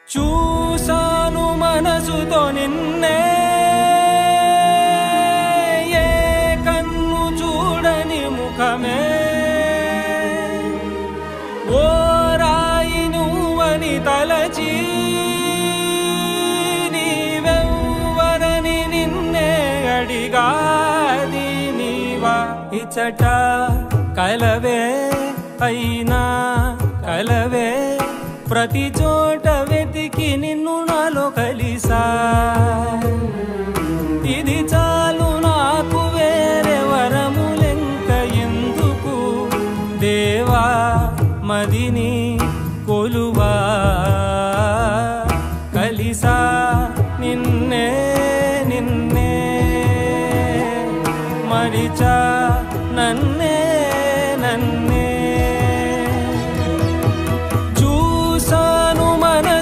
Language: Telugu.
చూసాను మనసుతో నిన్నే ఏ కన్ను చూడని ముఖమే ఓ రాయి నువ్వని తలచి నీవెవ్వరని నిన్నే అడిగాది నీవా ఇచ్చట కలవే అయినా కలవే ప్రతి చోట వెతికి నిన్ను నాలో కలిసా ఇది చాలు నాకు వేరే వరములెంక ఎందుకు దేవా మదిని కొలువా కలిసా నిన్నే నిన్నే మరిచా